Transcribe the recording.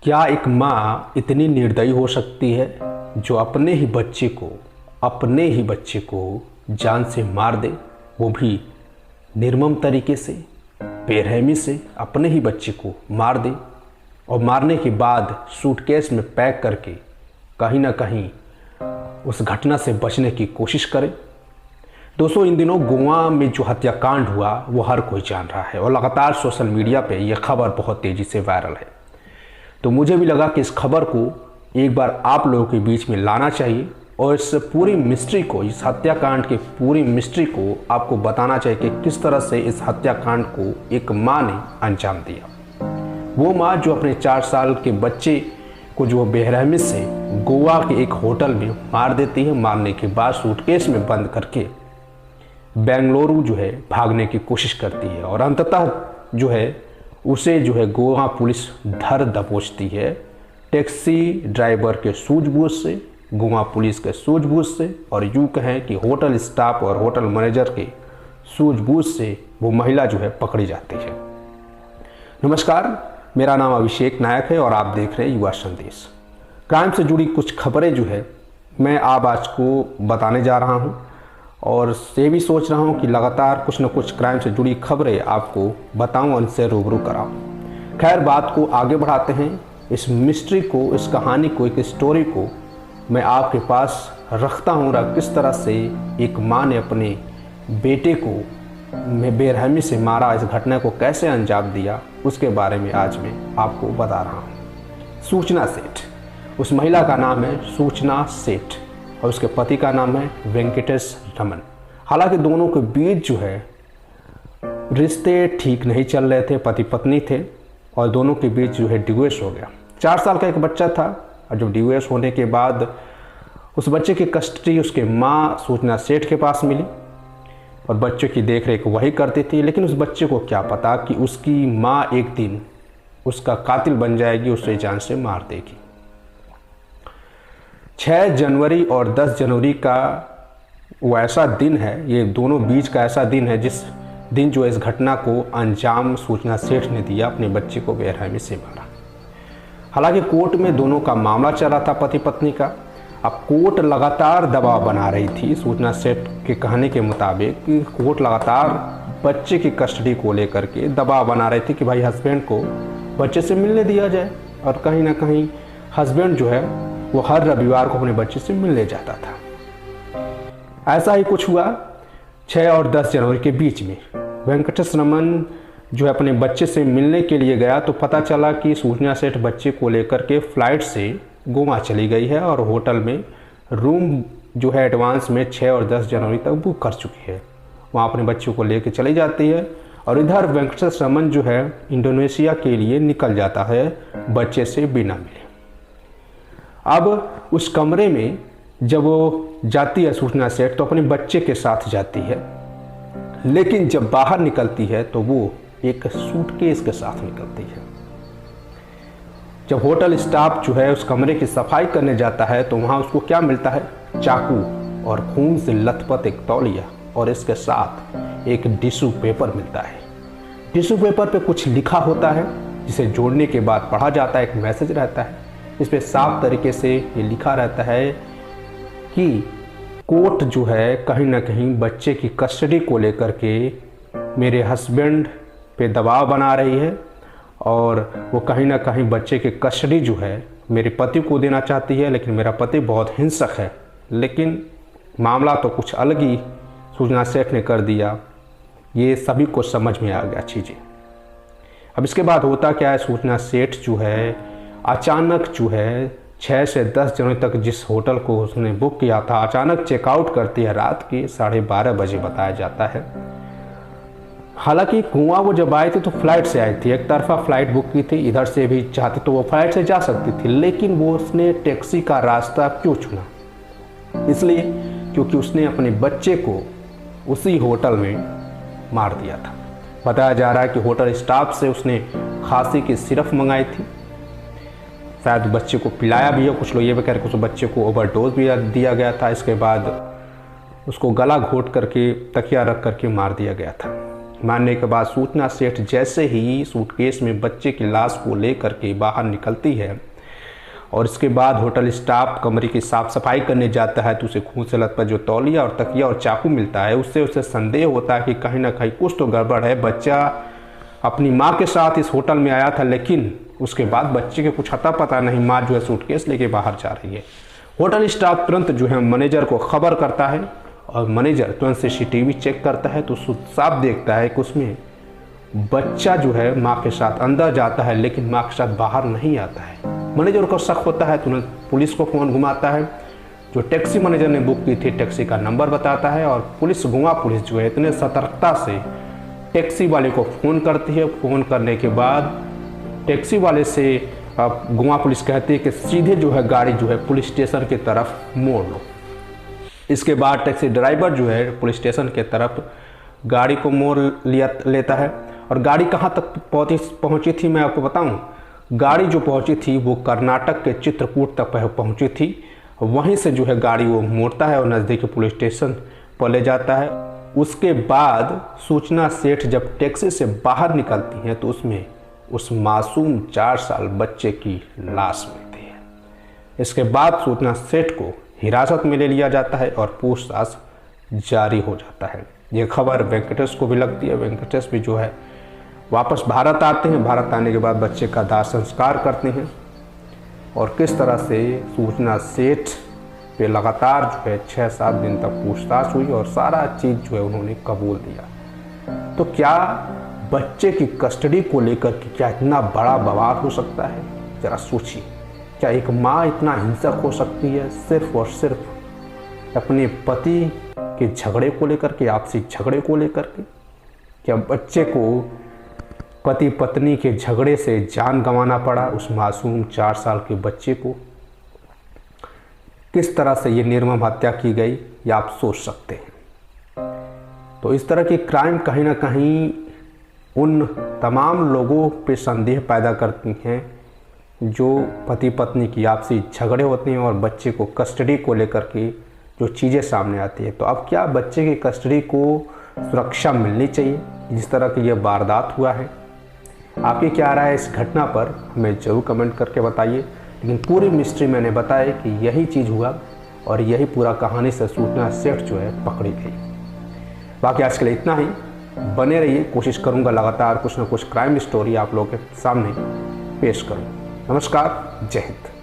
क्या एक माँ इतनी निर्दयी हो सकती है जो अपने ही बच्चे को जान से मार दे, वो भी निर्मम तरीके से, बेरहमी से अपने ही बच्चे को मार दे और मारने के बाद सूटकेस में पैक करके कहीं ना कहीं उस घटना से बचने की कोशिश करे। दोस्तों, इन दिनों गोवा में जो हत्याकांड हुआ वो हर कोई जान रहा है और लगातार सोशल मीडिया पे ये खबर बहुत तेज़ी से वायरल है। तो मुझे भी लगा कि इस खबर को एक बार आप लोगों के बीच में लाना चाहिए और इस पूरी मिस्ट्री को, इस हत्याकांड की पूरी मिस्ट्री को आपको बताना चाहिए कि किस तरह से इस हत्याकांड को एक माँ ने अंजाम दिया। वो माँ जो अपने 4 साल के बच्चे को जो बेरहमी से गोवा के एक होटल में मार देती है, मारने के बाद सूटकेस में बंद करके बेंगलुरु जो है भागने की कोशिश करती है और अंततः जो है उसे जो है गोवा पुलिस धर दबोचती है, टैक्सी ड्राइवर के सूझबूझ से, गोवा पुलिस के सूझबूझ से, और यूँ कहें कि होटल स्टाफ और होटल मैनेजर के सूझबूझ से वो महिला जो है पकड़ी जाती है। नमस्कार, मेरा नाम अभिषेक नायक है और आप देख रहे हैं युवा संदेश। क्राइम से जुड़ी कुछ खबरें जो है मैं आज को बताने जा रहा हूँ और ये भी सोच रहा हूँ कि लगातार कुछ न कुछ क्राइम से जुड़ी खबरें आपको बताऊँ और इनसे रूबरू कराऊँ। खैर, बात को आगे बढ़ाते हैं। इस मिस्ट्री को, इस कहानी को, एक स्टोरी को मैं आपके पास रखता हूँ। किस तरह से एक माँ ने अपने बेटे को बेरहमी से मारा, इस घटना को कैसे अंजाम दिया, उसके बारे में आज मैं आपको बता रहा हूँ। सूचना सेठ, उस महिला का नाम है सूचना सेठ और उसके पति का नाम है वेंकटेश रमन। हालांकि दोनों के बीच जो है रिश्ते ठीक नहीं चल रहे थे, पति पत्नी थे और दोनों के बीच जो है डिवोर्स हो गया। 4 साल का एक बच्चा था और जब डिवोर्स होने के बाद उस बच्चे की कस्टडी उसके माँ सूचना सेठ के पास मिली और बच्चे की देखरेख वही करती थी। लेकिन उस बच्चे को क्या पता कि उसकी माँ एक दिन उसका कातिल बन जाएगी, उसे जान से मार देगी। 6 जनवरी और 10 जनवरी का वो ऐसा दिन है, ये दोनों बीच का ऐसा दिन है जिस दिन जो इस घटना को अंजाम सूचना सेठ ने दिया, अपने बच्चे को बेरहमी से मारा। हालांकि कोर्ट में दोनों का मामला चल रहा था, पति पत्नी का। अब कोर्ट लगातार दबाव बना रही थी सूचना सेठ के कहने के मुताबिक कि कोर्ट लगातार बच्चे की कस्टडी को लेकर के दबाव बना रही थी कि भाई हस्बैंड को बच्चे से मिलने दिया जाए। और कहीं ना कहीं हस्बैंड जो है वो हर रविवार को अपने बच्चे से मिलने जाता था। ऐसा ही कुछ हुआ 6 और 10 जनवरी के बीच में। वेंकटेश रमन जो है अपने बच्चे से मिलने के लिए गया तो पता चला कि सूचना सेठ बच्चे को लेकर के फ्लाइट से गोवा चली गई है और होटल में रूम जो है एडवांस में 6 और 10 जनवरी तक बुक कर चुकी है। वहाँ अपने बच्चों को लेकर चली जाती है और इधर वेंकटेश रमन जो है इंडोनेशिया के लिए निकल जाता है बच्चे से बिना मिले। अब उस कमरे में जब वो जाती है सूचना सेठ तो अपने बच्चे के साथ जाती है, लेकिन जब बाहर निकलती है तो वो एक सूटकेस के साथ निकलती है। जब होटल स्टाफ जो है उस कमरे की सफाई करने जाता है तो वहाँ उसको क्या मिलता है? चाकू और खून से लथपथ एक तौलिया और इसके साथ एक टिश्यू पेपर मिलता है। टिश्यू पेपर पे कुछ लिखा होता है जिसे जोड़ने के बाद पढ़ा जाता है, एक मैसेज रहता है। इस पे साफ तरीके से ये लिखा रहता है कि कोर्ट जो है कहीं ना कहीं बच्चे की कस्टडी को लेकर के मेरे हस्बैंड पे दबाव बना रही है और वो कहीं ना कहीं बच्चे की कस्टडी जो है मेरे पति को देना चाहती है। लेकिन मेरा पति बहुत हिंसक है। लेकिन मामला तो कुछ अलग ही सूचना सेठ ने कर दिया। ये सभी को समझ में आ गया चीज़ें। अब इसके बाद होता क्या है, सूचना सेठ जो है अचानक जो है 6 से 10 जनवरी तक जिस होटल को उसने बुक किया था, अचानक चेकआउट करती है रात के 12:30 बजे बताया जाता है। हालांकि गोवा वो जब आए थे तो फ्लाइट से आई थी, एक तरफा फ्लाइट बुक की थी। इधर से भी चाहती तो वो फ्लाइट से जा सकती थी, लेकिन वो उसने टैक्सी का रास्ता क्यों चुना? इसलिए क्योंकि उसने अपने बच्चे को उसी होटल में मार दिया था। बताया जा रहा है कि होटल स्टाफ से उसने खांसी की सिरप मंगाई थी, शायद बच्चे को पिलाया भी हो। कुछ लोग ये भी कह रहे हैं कि उस बच्चे को ओवरडोज भी दिया गया था। इसके बाद उसको गला घोट करके तकिया रख करके मार दिया गया था। मारने के बाद सूचना सेठ जैसे ही सूटकेस में बच्चे की लाश को लेकर के बाहर निकलती है और इसके बाद होटल स्टाफ कमरे की साफ सफाई करने जाता है तो उसे खून से लथपथ जो तौलिया और तकिया और चाकू मिलता है उससे उसे संदेह होता है कि कहीं ना कहीं कुछ तो गड़बड़ है। बच्चा अपनी माँ के साथ इस होटल में आया था, लेकिन उसके बाद बच्चे के कुछ अता पता नहीं, माँ जो है सूटकेस लेके बाहर जा रही है। होटल स्टाफ तुरंत जो है मैनेजर को खबर करता है और मैनेजर तुरंत CCTV चेक करता है तो साफ देखता है कि उसमें बच्चा जो है माँ के साथ अंदर जाता है लेकिन माँ के साथ बाहर नहीं आता है। मैनेजर को शक होता है, तुरंत पुलिस को फ़ोन घुमाता है। जो टैक्सी मैनेजर ने बुक की थी टैक्सी का नंबर बताता है और गोवा पुलिस जो है इतने सतर्कता से टैक्सी वाले को फ़ोन करती है। फ़ोन करने के बाद टैक्सी वाले से गोवा पुलिस कहती है कि सीधे जो है गाड़ी जो है पुलिस स्टेशन की तरफ मोड़ लो। इसके बाद टैक्सी ड्राइवर जो है पुलिस स्टेशन के तरफ गाड़ी को मोड़ लेता है। और गाड़ी कहाँ तक पहुँची थी मैं आपको बताऊँ। गाड़ी जो पहुंची थी वो कर्नाटक के चित्रकूट तक पहुंची थी। वहीं से जो है गाड़ी वो मोड़ता है और नज़दीकी पुलिस स्टेशन पर ले जाता है। उसके बाद सूचना सेठ जब टैक्सी से बाहर निकलती हैं तो उसमें उस मासूम 4 साल बच्चे की लाश मिलती है। इसके बाद सूचना सेठ को हिरासत में ले लिया जाता है और पूछताछ जारी हो जाता है। ये खबर वेंकटेश को भी लगती है। वेंकटेश भी जो है वापस भारत आते हैं। भारत आने के बाद बच्चे का दाह संस्कार करते हैं और किस तरह से सूचना सेठ पे लगातार जो है 6-7 दिन तक पूछताछ हुई और सारा चीज़ जो है उन्होंने कबूल दिया। तो क्या बच्चे की कस्टडी को लेकर के क्या इतना बड़ा बवाल हो सकता है? ज़रा सोचिए, क्या एक माँ इतना हिंसक हो सकती है सिर्फ और सिर्फ अपने पति के झगड़े को लेकर के, आपसी झगड़े को लेकर के? क्या बच्चे को पति पत्नी के झगड़े से जान गंवाना पड़ा? उस मासूम 4 साल के बच्चे को किस तरह से ये निर्मम हत्या की गई, या आप सोच सकते हैं। तो इस तरह की क्राइम कहीं ना कहीं उन तमाम लोगों पे संदेह पैदा करती हैं जो पति पत्नी की आपसी झगड़े होते हैं और बच्चे को कस्टडी को लेकर के जो चीज़ें सामने आती है। तो अब क्या बच्चे की कस्टडी को सुरक्षा मिलनी चाहिए जिस तरह की यह वारदात हुआ है? आपकी क्या राय है इस घटना पर, हमें ज़रूर कमेंट करके बताइए। लेकिन पूरी मिस्ट्री मैंने बताया कि यही चीज़ हुआ और यही पूरा कहानी से सूचना सेठ जो है पकड़ी गई। बाकी आज के लिए इतना ही। बने रहिए, कोशिश करूँगा लगातार कुछ ना कुछ क्राइम स्टोरी आप लोगों के सामने पेश करूँ। नमस्कार, जय हिंद।